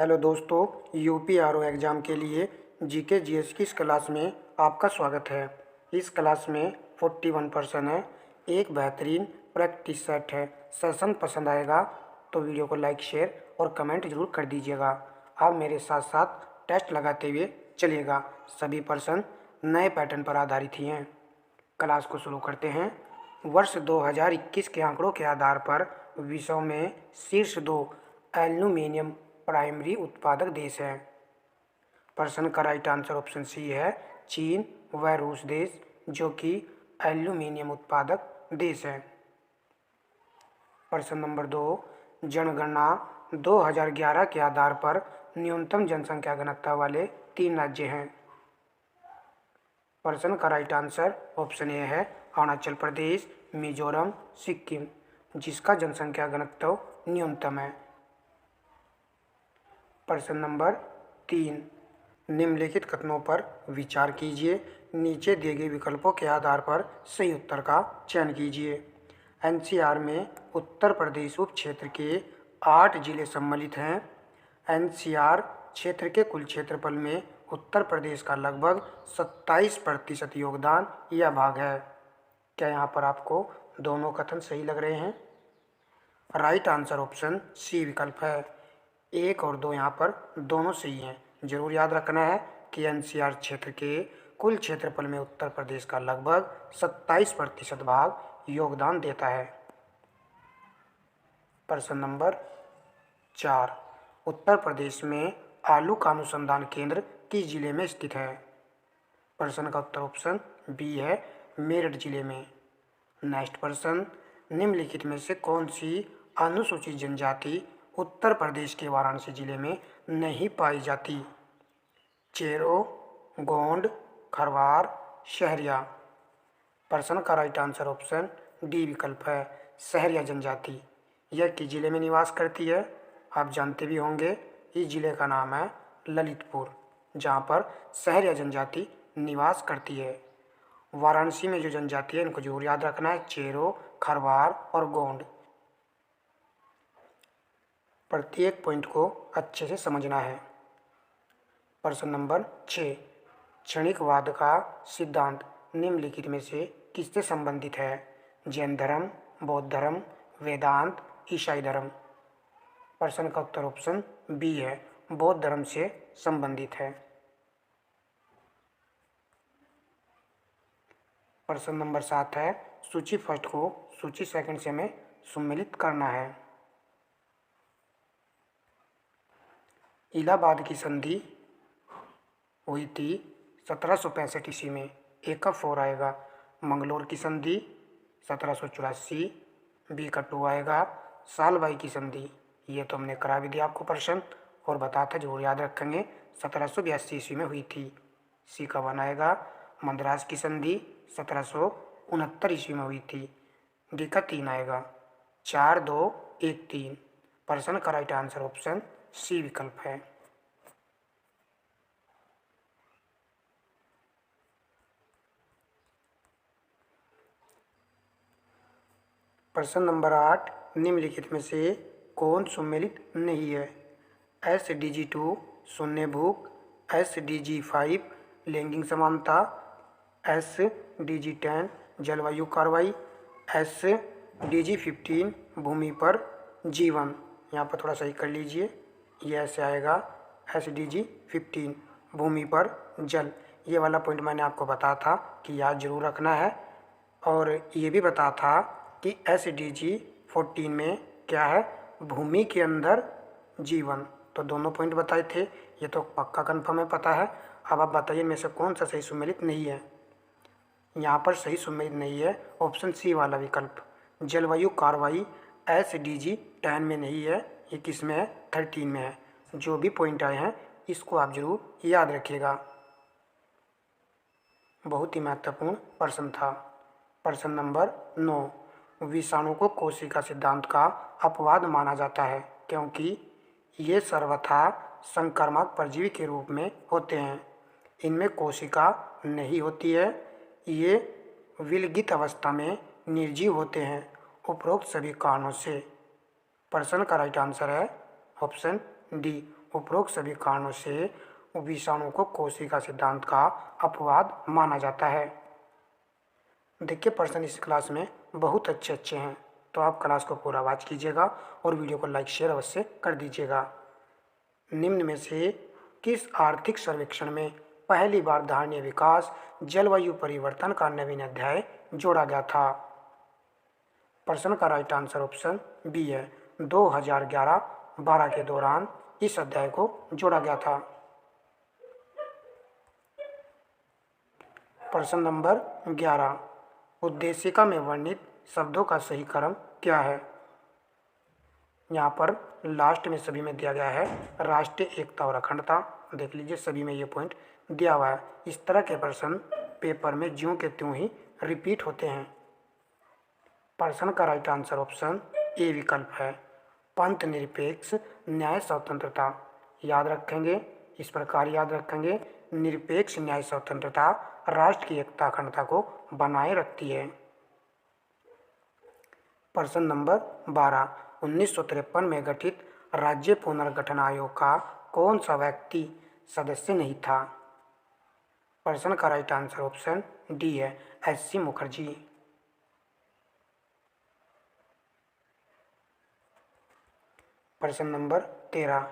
Hello दोस्तों, यूपीआरओ exam के लिए जीके जीएस की इस क्लास में आपका स्वागत है। इस क्लास में 41% है। एक बेहतरीन प्रैक्टिस सेट है। सेशन पसंद आएगा तो वीडियो को लाइक, शेयर और कमेंट जरूर कर दीजिएगा। आप मेरे साथ साथ टेस्ट लगाते हुए चलिएगा। सभी प्रश्न नए पैटर्न पर आधारित ही हैं। क्लास को शुरू करते हैं। वर्ष 2021 के आंकड़ों के आधार पर विश्व में शीर्ष 2 एल्यूमीनियम प्राइमरी उत्पादक देश हैं। प्रश्न का राइट आंसर ऑप्शन सी है, चीन व रूस देश, जो कि एल्यूमीनियम उत्पादक देश है। प्रश्न नंबर 2, जनगणना 2011 के आधार पर न्यूनतम जनसंख्या घनत्व वाले 3 राज्य हैं। प्रश्न का राइट आंसर ऑप्शन ए है, अरुणाचल प्रदेश, मिजोरम, सिक्किम, जिसका जनसंख्या घनत्व न्यूनतम है। प्रश्न नंबर 3, निम्नलिखित कथनों पर विचार कीजिए। नीचे दिए गए विकल्पों के आधार पर सही उत्तर का चयन कीजिए। एनसीआर में उत्तर प्रदेश उप क्षेत्र के 8 जिले सम्मिलित हैं। एनसीआर क्षेत्र के कुल क्षेत्रफल में उत्तर प्रदेश का लगभग 27% योगदान या भाग है। क्या यहाँ पर आपको दोनों कथन सही लग रहे हैं? राइट आंसर ऑप्शन सी विकल्प है। 1 और 2 यहाँ पर दोनों सही हैं। जरूर याद रखना है कि एनसीआर क्षेत्र के कुल क्षेत्रफल में उत्तर प्रदेश का लगभग 27% भाग योगदान देता है। प्रश्न नंबर 4, उत्तर प्रदेश में आलू का अनुसंधान केंद्र किस जिले में स्थित है? प्रश्न का उत्तर ऑप्शन बी है, मेरठ जिले में। नेक्स्ट प्रश्न, निम्नलिखित में से कौन सी अनुसूचित जनजाति उत्तर प्रदेश के वाराणसी जिले में नहीं पाई जाती? चेरो, गोंड, खरवार, शहरिया। प्रश्न का राइट आंसर ऑप्शन डी विकल्प है, शहरिया जनजाति। यह किस जिले में निवास करती है? आप जानते भी होंगे, इस जिले का नाम है ललितपुर, जहाँ पर शहरिया जनजाति निवास करती है। वाराणसी में जो जनजाति है इनको जरूर याद रखना है, चेरो, खरवार और गोंड। प्रत्येक पॉइंट को अच्छे से समझना है। प्रश्न नंबर 6, क्षणिकवाद का सिद्धांत निम्नलिखित में से किससे संबंधित है? जैन धर्म, बौद्ध धर्म, वेदांत, ईसाई धर्म। प्रश्न का उत्तर ऑप्शन बी है, बौद्ध धर्म से संबंधित है। प्रश्न नंबर 7 है, सूची फर्स्ट को सूची सेकंड से में सम्मिलित करना है। इलाहाबाद की संधि हुई थी 1765 ईस्वी में, ए का 4 आएगा। मंगलोर की संधि 1784, बी का 2 आएगा। सालबाई की संधि, ये तो हमने करा भी दिया आपको प्रश्न और बताते जरूर याद रखेंगे, 1782 ईस्वी में हुई थी, सी का 1 आएगा। मद्रास की संधि 1769 ईस्वी में हुई थी, डी का 3 आएगा। 4, 2, 1, 3। प्रश्न का राइट आंसर ऑप्शन सी विकल्प है। प्रश्न नंबर 8, निम्नलिखित में से कौन सम्मिलित नहीं है? SDG2 शून्य भूख, SDG5 लैंगिक समानता, SDG10 जलवायु कार्रवाई, SDG15 भूमि पर जीवन। यहाँ पर थोड़ा सही कर लीजिए, ये ऐसे आएगा SDG15 भूमि पर जल। ये वाला पॉइंट मैंने आपको बताया था कि याद जरूर रखना है, और ये भी बताया था कि SDG14 में क्या है, भूमि के अंदर जीवन। तो दोनों पॉइंट बताए थे, ये तो पक्का कंफर्म है, पता है। अब आप बताइए में से कौन सा सही सम्मिलित नहीं है? यहाँ पर सही सम्मिलित नहीं है ऑप्शन सी वाला विकल्प, जलवायु कार्रवाई SDG10 में नहीं है, ये किस में है? 13 में है। जो भी पॉइंट आए हैं इसको आप जरूर याद रखिएगा, बहुत ही महत्वपूर्ण प्रश्न था। प्रश्न नंबर 9, विषाणु को कोशिका सिद्धांत का अपवाद माना जाता है क्योंकि ये सर्वथा संक्रामक परजीवी के रूप में होते हैं। इनमें कोशिका नहीं होती है, ये विलगित अवस्था में निर्जीव होते हैं, उपरोक्त सभी कारणों से। प्रश्न का राइट आंसर है ऑप्शन डी, उपरोक्त सभी कारणों से विषाणु को कोशिका सिद्धांत का अपवाद माना जाता है। देखिए प्रश्न इस क्लास में बहुत अच्छे अच्छे हैं, तो आप क्लास को पूरा वॉच कीजिएगा और वीडियो को लाइक शेयर अवश्य कर दीजिएगा। निम्न में से किस आर्थिक सर्वेक्षण में पहली बार धारणीय विकास जलवायु परिवर्तन का नवीन अध्याय जोड़ा गया था? प्रश्न का राइट आंसर ऑप्शन बी है। 2011-12 के दौरान इस अध्याय को जोड़ा गया था। प्रश्न नंबर 11, उद्देशिका में वर्णित शब्दों का सही क्रम क्या है? यहाँ पर लास्ट में सभी में दिया गया है राष्ट्रीय एकता और अखंडता। देख लीजिए सभी में ये पॉइंट दिया हुआ है। इस तरह के प्रश्न पेपर में ज्यों के त्यों ही रिपीट होते हैं। प्रश्न का राइट आंसर ऑप्शन ए विकल्प है। पंथ निरपेक्ष न्याय स्वतंत्रता याद रखेंगे, इस प्रकार याद रखेंगे, निरपेक्ष न्याय स्वतंत्रता राष्ट्र की एकता अखंडता को बनाए रखती है। प्रश्न नंबर 12, 1953 में गठित राज्य पुनर्गठन आयोग का कौन सा व्यक्ति सदस्य नहीं था? प्रश्न का राइट आंसर ऑप्शन डी है, एस सी मुखर्जी। प्रश्न नंबर 13,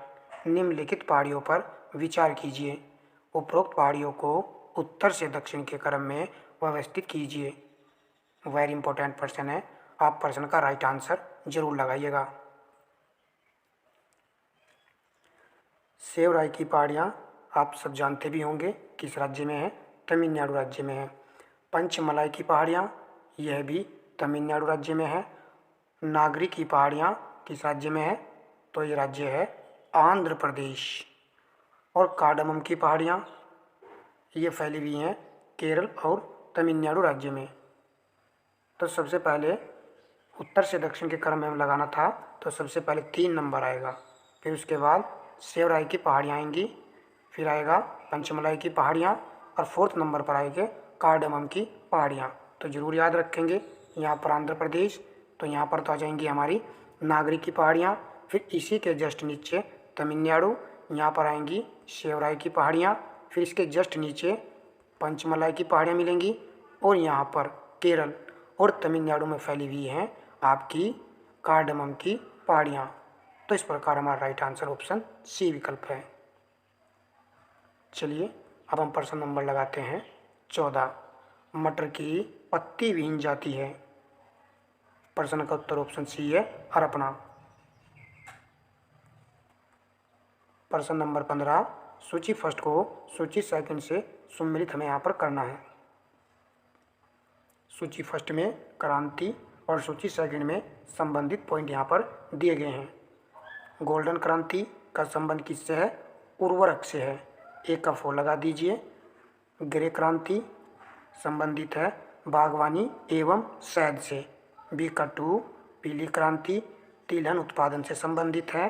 निम्नलिखित पहाड़ियों पर विचार कीजिए। उपरोक्त पहाड़ियों को उत्तर से दक्षिण के क्रम में व्यवस्थित कीजिए। वेरी इंपॉर्टेंट प्रश्न है, आप प्रश्न का राइट आंसर जरूर लगाइएगा। सेवराई की पहाड़ियाँ आप सब जानते भी होंगे किस राज्य में है, तमिलनाडु राज्य में है। पंचमलाई की पहाड़ियाँ यह भी तमिलनाडु राज्य में है। नागरी की पहाड़ियाँ किस राज्य में है, तो ये राज्य है आंध्र प्रदेश। और कार्डमम की पहाड़ियाँ ये फैली हुई हैं केरल और तमिलनाडु राज्य में। तो सबसे पहले उत्तर से दक्षिण के क्रम में लगाना था, तो सबसे पहले 3 नंबर आएगा, फिर उसके बाद सेवराई की पहाड़ियाँ आएंगी, फिर आएगा पंचमलाई की पहाड़ियाँ और 4th नंबर पर आएंगे कार्डमम की पहाड़ियाँ। तो ज़रूर याद रखेंगे, यहाँ पर आंध्र प्रदेश, तो यहाँ पर तो आ जाएंगी हमारी नागरी की पहाड़ियाँ, फिर इसी के जस्ट नीचे तमिलनाडु, यहाँ पर आएंगी सेवराई की पहाड़ियाँ, फिर इसके जस्ट नीचे पंचमलाई की पहाड़ियाँ मिलेंगी, और यहाँ पर केरल और तमिलनाडु में फैली हुई हैं आपकी कार्डमम की पहाड़ियाँ। तो इस प्रकार हमारा राइट आंसर ऑप्शन सी विकल्प है। चलिए अब हम प्रश्न नंबर लगाते हैं 14, मटर की पत्ती विहीन जाति है। प्रश्न का उत्तर ऑप्शन सी है, अरपना। प्रश्न नंबर 15, सूची फर्स्ट को सूची सेकंड से सम्मिलित हमें यहाँ पर करना है। सूची फर्स्ट में क्रांति और सूची सेकंड में संबंधित पॉइंट यहाँ पर दिए गए हैं। गोल्डन क्रांति का संबंध किससे है? उर्वरक से है, एक का 4 लगा दीजिए। ग्रे क्रांति संबंधित है बागवानी एवं शहद से, बी का 2। पीली क्रांति तिलहन उत्पादन से संबंधित है।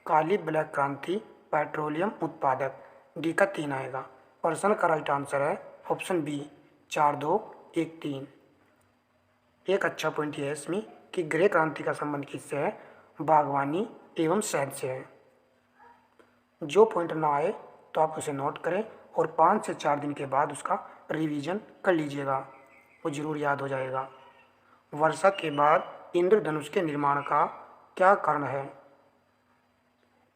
काली ब्लैक क्रांति पेट्रोलियम उत्पादक, डी का 3 आएगा। प्रश्न का राइट आंसर है ऑप्शन बी, 4, 2, 1, 3। एक अच्छा पॉइंट यह है इसमें कि ग्रे क्रांति का संबंध किससे है? बागवानी एवं शहद से है। जो पॉइंट ना आए तो आप उसे नोट करें और 5 से 4 दिन के बाद उसका रिवीजन कर लीजिएगा, वो जरूर याद हो जाएगा। वर्षा के बाद इंद्रधनुष के निर्माण का क्या कारण है?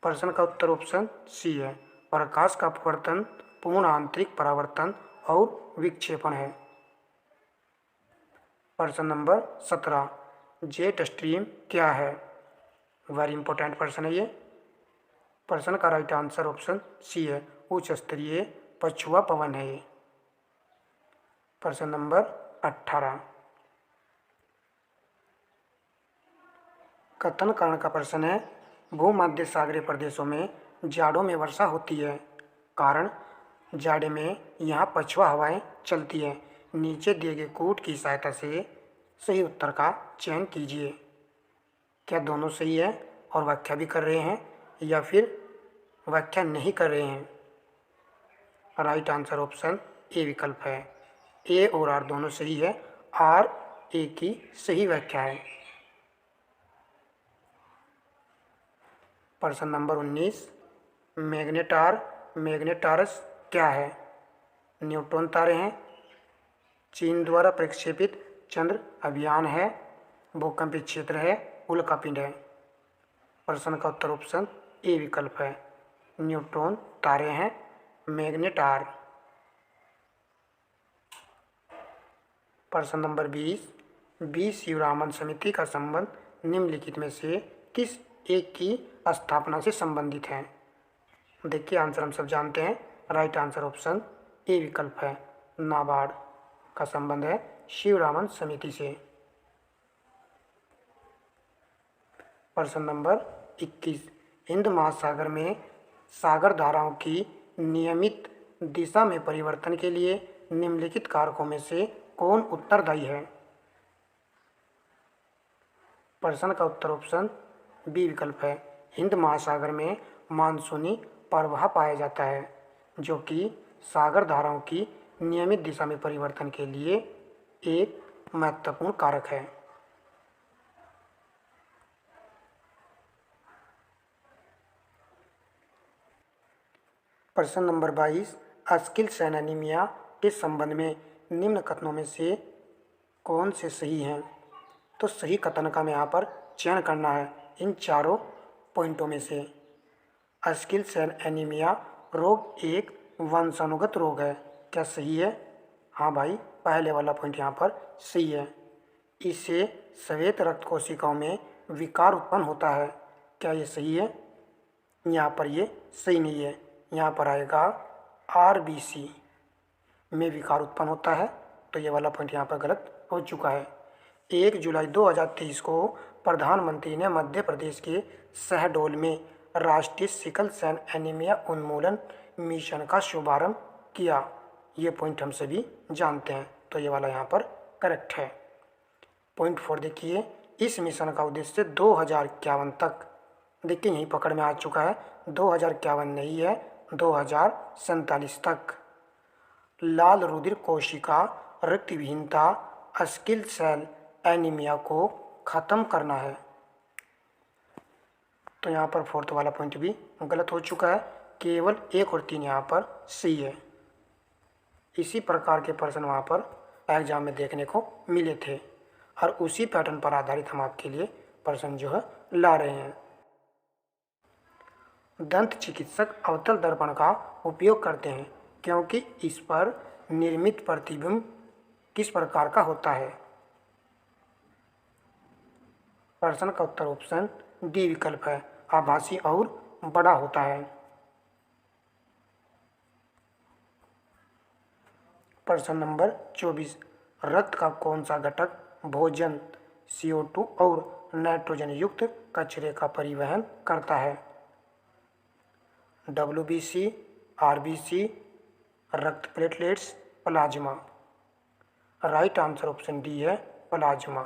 प्रश्न का उत्तर ऑप्शन सी है, प्रकाश का अपवर्तन, पूर्ण आंतरिक परावर्तन और विक्षेपण है। प्रश्न नंबर 17, जेट स्ट्रीम क्या है? वेरी इंपॉर्टेंट प्रश्न है ये। प्रश्न का राइट आंसर ऑप्शन सी है, उच्च स्तरीय पछुआ पवन है ये। प्रश्न नंबर 18, कथन कारण का प्रश्न है, भूमध्य सागरीय प्रदेशों में जाड़ों में वर्षा होती है, कारण जाड़े में यहाँ पछुआ हवाएं चलती है। नीचे दिए गए कूट की सहायता से सही उत्तर का चयन कीजिए। क्या दोनों सही है और व्याख्या भी कर रहे हैं, या फिर व्याख्या नहीं कर रहे हैं? राइट आंसर ऑप्शन ए विकल्प है, ए और आर दोनों सही है, आर ए की सही व्याख्या है। प्रश्न नंबर 19, मैग्नेटार मैग्नेटारस क्या है? न्यूट्रॉन तारे हैं। चीन द्वारा प्रक्षेपित चंद्र अभियान है। भूकंपीय क्षेत्र है। उल्कापिंड है। प्रश्न का उत्तर ऑप्शन ए विकल्प है। न्यूट्रॉन तारे हैं मैग्नेटार। प्रश्न नंबर 20 बी शिवरामन समिति का संबंध निम्नलिखित में से किस एक की स्थापना से संबंधित है? देखिए आंसर हम सब जानते हैं। राइट आंसर ऑप्शन ए विकल्प है। नाबार्ड का संबंध है शिवरामन समिति से। प्रश्न नंबर 21 हिंद महासागर में सागर धाराओं की नियमित दिशा में परिवर्तन के लिए निम्नलिखित कारकों में से कौन उत्तरदायी है? प्रश्न का उत्तर ऑप्शन बी विकल्प है। हिंद महासागर में मानसूनी प्रवाह पाया जाता है जो कि सागर धाराओं की नियमित दिशा में परिवर्तन के लिए एक महत्वपूर्ण कारक है। प्रश्न नंबर 22 अस्किल सेन एनीमिया के संबंध में निम्न कथनों में से कौन से सही हैं? तो सही कथन का हमें यहाँ पर चयन करना है इन चारों पॉइंटों में से। अस्किल सेन एनीमिया रोग एक वंशानुगत रोग है। क्या सही है? हाँ भाई, पहले वाला पॉइंट यहाँ पर सही है। इससे श्वेत रक्त कोशिकाओं में विकार उत्पन्न होता है। क्या ये सही है? यहाँ पर ये सही नहीं है। यहाँ पर आएगा आरबीसी में विकार उत्पन्न होता है। तो ये वाला पॉइंट यहाँ पर गलत हो चुका है। 1 जुलाई 2023 को प्रधानमंत्री ने मध्य प्रदेश के शहडोल में राष्ट्रीय सिकल सेल एनीमिया उन्मूलन मिशन का शुभारंभ किया। ये पॉइंट हम सभी जानते हैं। तो ये वाला यहाँ पर करेक्ट है। पॉइंट 4 देखिए, इस मिशन का उद्देश्य 2051 तक, देखिए यहीं पकड़ में आ चुका है, 2051 नहीं है, 2047 तक लाल रुधिर कोशिका रक्तविहीनता अस्किल सेल एनीमिया को ख़त्म करना है। तो यहाँ पर 4th वाला पॉइंट भी गलत हो चुका है। केवल 1 और 3 यहाँ पर सही है। इसी प्रकार के प्रश्न वहाँ पर एग्जाम में देखने को मिले थे और उसी पैटर्न पर आधारित हम आपके लिए प्रश्न जो है ला रहे हैं। दंत चिकित्सक अवतल दर्पण का उपयोग करते हैं क्योंकि इस पर निर्मित प्रतिबिंब किस प्रकार का होता है? प्रश्न का उत्तर ऑप्शन डी विकल्प है। आभासी और बड़ा होता है। प्रश्न नंबर 24 रक्त का कौन सा घटक भोजन CO2 और नाइट्रोजन युक्त कचरे का परिवहन करता है? WBC, RBC, रक्त platelets, plasma. Right answer option D है प्लाज्मा।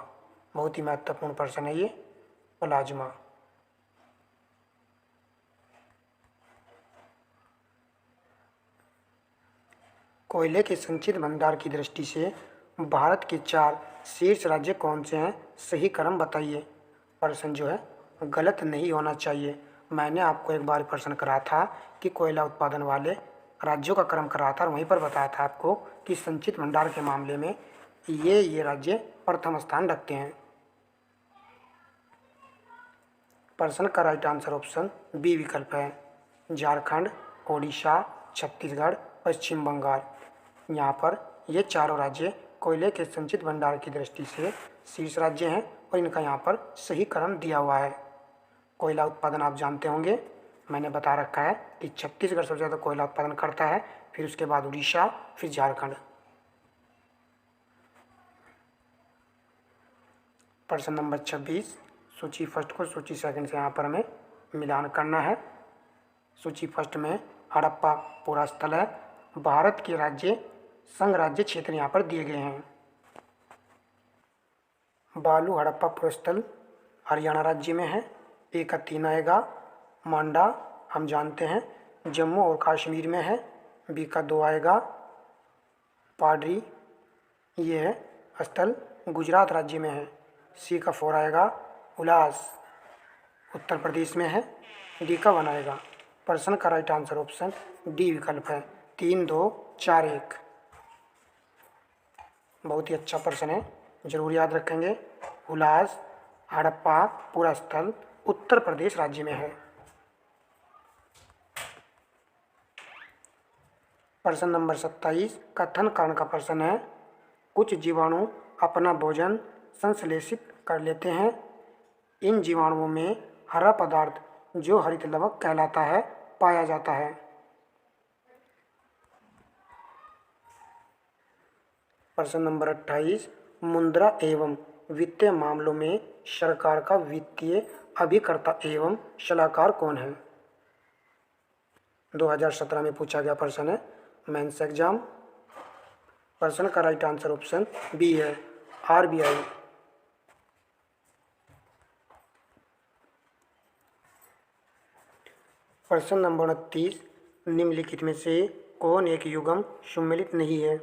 बहुत ही महत्वपूर्ण प्रश्न है ये, प्लाज्मा। कोयले के संचित भंडार की दृष्टि से भारत के 4 शीर्ष राज्य कौन से हैं? सही क्रम बताइए। प्रश्न जो है गलत नहीं होना चाहिए। मैंने आपको एक बार प्रश्न करा था कि कोयला उत्पादन वाले राज्यों का क्रम करा था और वहीं पर बताया था आपको कि संचित भंडार के मामले में ये राज्य प्रथम स्थान रखते हैं। प्रश्न का राइट आंसर ऑप्शन बी विकल्प है। झारखंड, ओडिशा, छत्तीसगढ़, पश्चिम बंगाल। यहाँ पर ये चारों राज्य कोयले के संचित भंडार की दृष्टि से शीर्ष राज्य हैं और इनका यहाँ पर सही क्रम दिया हुआ है। कोयला उत्पादन आप जानते होंगे, मैंने बता रखा है कि छत्तीसगढ़ सबसे ज़्यादा कोयला उत्पादन करता है, फिर उसके बाद उड़ीसा, फिर झारखंड। प्रश्न नंबर 26 सूची फर्स्ट को सूची सेकंड से यहाँ पर हमें मिलान करना है। सूची फर्स्ट में हड़प्पा पूरा स्थल है। भारत के राज्य संघ राज्य क्षेत्र यहाँ पर दिए गए हैं। बालू हड़प्पा पूरा स्थल हरियाणा राज्य में है। 1 का 3 आएगा। मांडा हम जानते हैं जम्मू और कश्मीर में है। बी का 2 आएगा। पाडरी ये है स्थल गुजरात राज्य में है। सी का 4 आएगा। उल्लास उत्तर प्रदेश में है। डी का 1 आएगा। प्रश्न का राइट आंसर ऑप्शन डी विकल्प है। 3, 2, 4, 1। बहुत ही अच्छा प्रश्न है, जरूर याद रखेंगे। हुलास हड़प्पा पूरा स्थल उत्तर प्रदेश राज्य में है। प्रश्न नंबर 27 कथन कारण का प्रश्न है। कुछ जीवाणु अपना भोजन संश्लेषित कर लेते हैं। इन जीवाणुओं में हरा पदार्थ जो हरित लवक कहलाता है पाया जाता है। प्रश्न नंबर 28 मुद्रा एवं वित्तीय मामलों में सरकार का वित्तीय अभिकर्ता एवं सलाहकार कौन है? 2017 में पूछा गया प्रश्न है, मेंस एग्जाम। प्रश्न का राइट आंसर ऑप्शन बी है, आरबीआई। प्रश्न नंबर 29 निम्नलिखित में से कौन एक युग्म सम्मिलित नहीं है?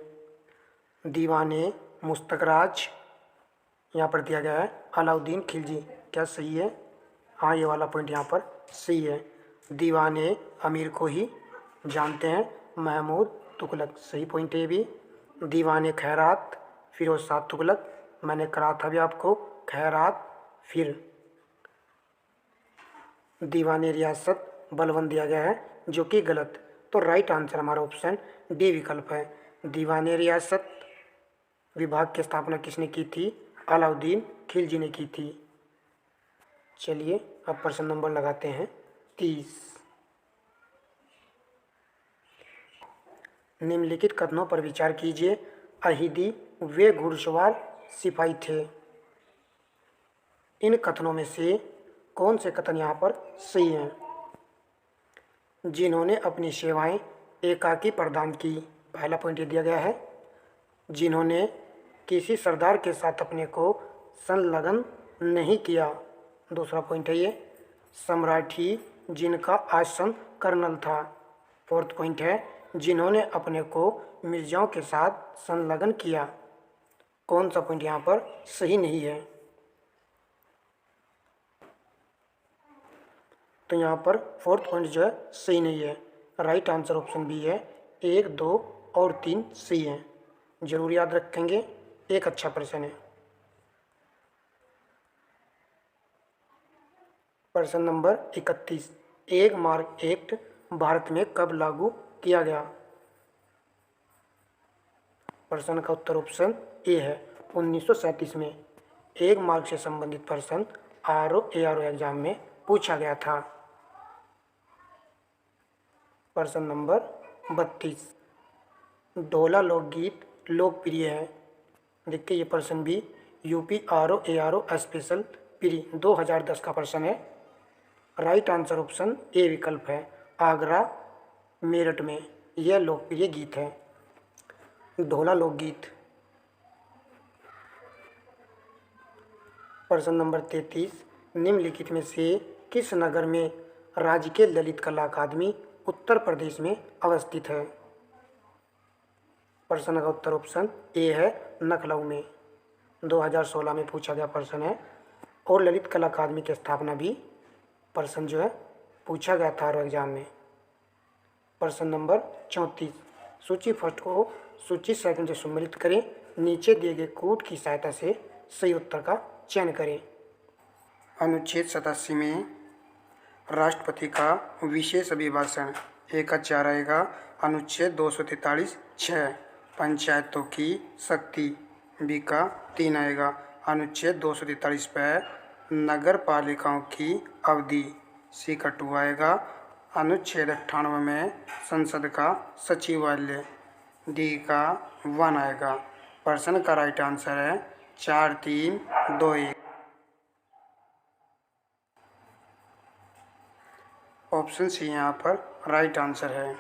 दीवाने मुस्तकराज, यहाँ पर दिया गया है अलाउद्दीन खिलजी, क्या सही है? हाँ, ये वाला पॉइंट यहाँ पर सही है। दीवाने अमीर को ही जानते हैं, महमूद तुगलक, सही पॉइंट है ये भी। दीवाने खैरात फिरोज शाह तुगलक, मैंने कहा था भी आपको, खैरात। फिर दीवाने रियासत बलबन दिया गया है, जो कि गलत। तो राइट आंसर हमारा ऑप्शन डी विकल्प है। दीवाने रियासत विभाग की स्थापना किसने की थी? अलाउद्दीन खिलजी ने की थी। चलिए अब प्रश्न नंबर लगाते हैं 30। निम्नलिखित कथनों पर विचार कीजिए। अहिदी वे घुड़सवार सिपाही थे। इन कथनों में से कौन से कथन यहाँ पर सही हैं? जिन्होंने अपनी सेवाएं एकाकी प्रदान की, पहला पॉइंट ये दिया गया है। जिन्होंने किसी सरदार के साथ अपने को संलग्न नहीं किया, दूसरा पॉइंट है ये। सम्राठी जिनका आसन कर्नल था, फोर्थ पॉइंट है। जिन्होंने अपने को मिर्जाओं के साथ संलग्न किया, कौन सा पॉइंट यहाँ पर सही नहीं है? तो यहाँ पर फोर्थ पॉइंट जो है सही नहीं है। राइट आंसर ऑप्शन बी है। 1, 2 और 3 सही हैं, जरूर याद रखेंगे, एक अच्छा प्रश्न है। प्रश्न नंबर 31 एक मार्ग एक्ट भारत में कब लागू किया गया? प्रश्न का उत्तर ऑप्शन ए है, 1937 में। एक मार्ग से संबंधित प्रश्न ARO एग्जाम में पूछा गया था। प्रश्न नंबर 32 ढोला लोकगीत लोकप्रिय है। देखिए ये प्रश्न भी यूपी ARO स्पेशल प्री 2010 का प्रश्न है। राइट आंसर ऑप्शन ए विकल्प है, आगरा मेरठ में यह लोकप्रिय गीत है, ढोला लोकगीत। प्रश्न नंबर 33 निम्नलिखित में से किस नगर में राजकीय ललित कला अकादमी उत्तर प्रदेश में अवस्थित है? प्रश्न का उत्तर ऑप्शन ए है, लखनऊ में। 2016 में पूछा गया प्रश्न है और ललित कला अकादमी की स्थापना भी प्रश्न जो है पूछा गया था एग्जाम में। प्रश्न नंबर 34 सूची फर्स्ट को सूची सेकंड से सम्मिलित करें, नीचे दिए गए कोड की सहायता से सही उत्तर का चयन करें। अनुच्छेद 87 में राष्ट्रपति का विशेष अभिभाषण ए का 4 आएगा। अनुच्छेद 243 6 पंचायतों की शक्ति बी का 3 आएगा। अनुच्छेद 243 पर नगर पालिकाओं की अवधि सी का 2 आएगा। अनुच्छेद 98 में संसद का सचिवालय डी का 1 आएगा। प्रश्न का राइट आंसर है 4, 3, 2, 1। ऑप्शन सी यहाँ पर राइट आंसर है।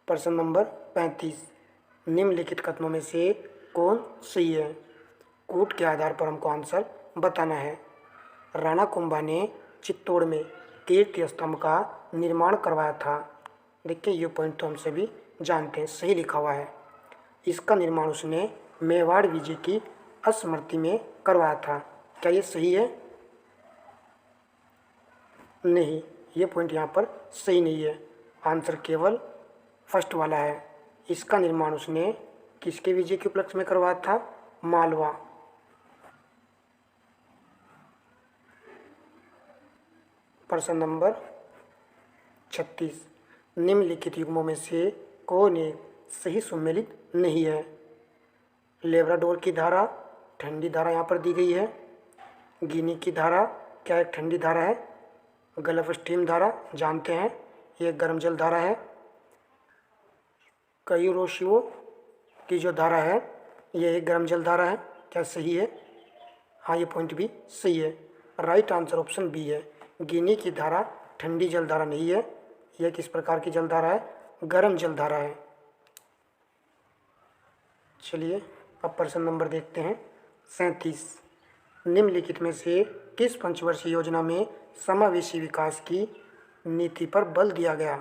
प्रश्न नंबर 35 निम्नलिखित कथनों में से कौन सही है? कूट के आधार पर हमको आंसर बताना है। राणा कुंभा ने चित्तौड़ में कीर्ति स्तंभ का निर्माण करवाया था। देखिए ये पॉइंट तो हम सभी जानते हैं, सही लिखा हुआ है। इसका निर्माण उसने मेवाड़ विजय की स्मृति में करवाया था, क्या ये सही है? नहीं, ये पॉइंट यहाँ पर सही नहीं है। आंसर केवल फर्स्ट वाला है। इसका निर्माण उसने किसके विजय के उपलक्ष्य में करवाया था? मालवा। प्रश्न नंबर 36, निम्नलिखित युग्मों में से कौन एक सही सुमेलित नहीं है? लेब्राडोर की धारा, ठंडी धारा यहाँ पर दी गई है। गिनी की धारा क्या एक ठंडी धारा है? गल्फ स्ट्रीम धारा जानते हैं, ये गर्म जल धारा है। कुरोशिओ की जो धारा है ये एक गर्म जल धारा है, क्या सही है? हाँ, ये पॉइंट भी सही है। राइट आंसर ऑप्शन बी है। गिनी की धारा ठंडी जल धारा नहीं है, यह किस प्रकार की जल धारा है? गर्म जल धारा है। चलिए अब प्रश्न नंबर देखते हैं 37, निम्नलिखित में से किस पंचवर्षीय योजना में समावेशी विकास की नीति पर बल दिया गया?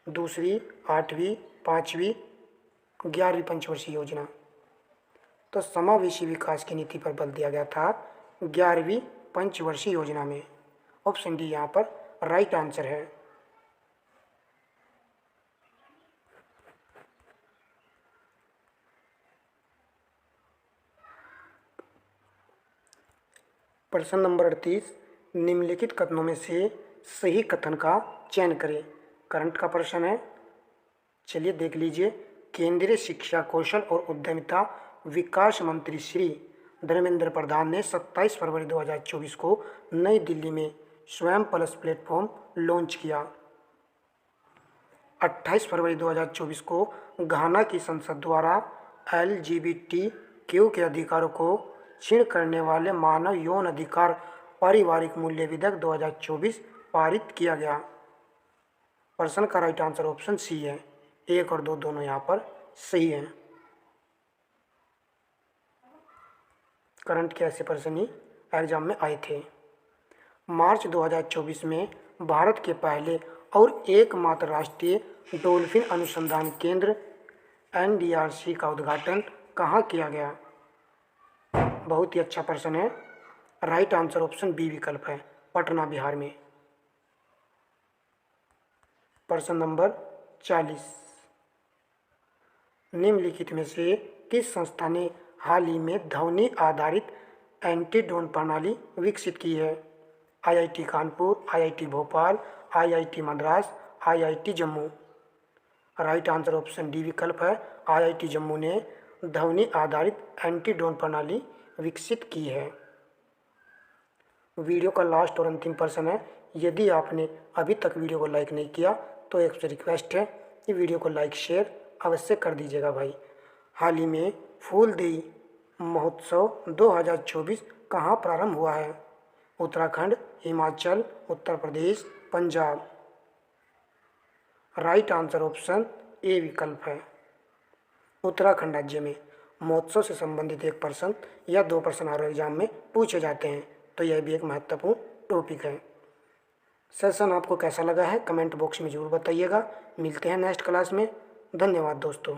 दूसरी, 8वीं, 5वीं, 11वीं पंचवर्षीय योजना। तो समावेशी विकास की नीति पर बल दिया गया था 11वीं पंचवर्षीय योजना में। ऑप्शन डी यहाँ पर राइट आंसर है। प्रश्न नंबर 38, निम्नलिखित कथनों में से सही कथन का चयन करें। करंट का प्रश्न है, चलिए देख लीजिए। केंद्रीय शिक्षा, कौशल और उद्यमिता विकास मंत्री श्री धर्मेंद्र प्रधान ने 27 फरवरी 2024 को नई दिल्ली में स्वयं प्लस प्लेटफॉर्म लॉन्च किया। 28 फरवरी 2024 को घाना की संसद द्वारा LGBTQ के अधिकारों को क्षीण करने वाले मानव यौन अधिकार पारिवारिक मूल्य विधेयक 2024 पारित किया गया। प्रश्न का राइट आंसर ऑप्शन सी है। 1 और 2 दोनों यहाँ पर सही हैं। करंट के ऐसे प्रश्न ही एग्जाम में आए थे। मार्च 2024 में भारत के पहले और एकमात्र राष्ट्रीय डॉल्फिन अनुसंधान केंद्र NDRC का उद्घाटन कहाँ किया गया? बहुत ही अच्छा प्रश्न है। राइट आंसर ऑप्शन बी विकल्प है, पटना, बिहार में। प्रश्न नंबर 40, निम्नलिखित में से किस संस्था ने हाल ही में ध्वनि आधारित एंटी ड्रोन प्रणाली विकसित की है? IIT Kanpur, IIT Bhopal, IIT Madras, IIT Jammu. Right answer option D विकल्प है। IIT जम्मू ने ध्वनि आधारित एंटी ड्रोन प्रणाली विकसित की है। वीडियो का लास्ट और अंतिम प्रश्न है, यदि आपने अभी तक वीडियो को लाइक नहीं किया तो एक रिक्वेस्ट है कि वीडियो को लाइक शेयर अवश्य कर दीजिएगा भाई। हाल ही में फूलदेई महोत्सव 2024 कहाँ प्रारंभ हुआ है? Uttarakhand, Himachal, Uttar Pradesh, Punjab. Right answer option A विकल्प है, उत्तराखंड राज्य में। महोत्सव से संबंधित एक प्रश्न या 2 प्रश्न हर एग्जाम में पूछे जाते हैं, तो यह भी एक महत्वपूर्ण टॉपिक है। सेशन आपको कैसा लगा है कमेंट बॉक्स में ज़रूर बताइएगा। मिलते हैं नेक्स्ट क्लास में। धन्यवाद दोस्तों।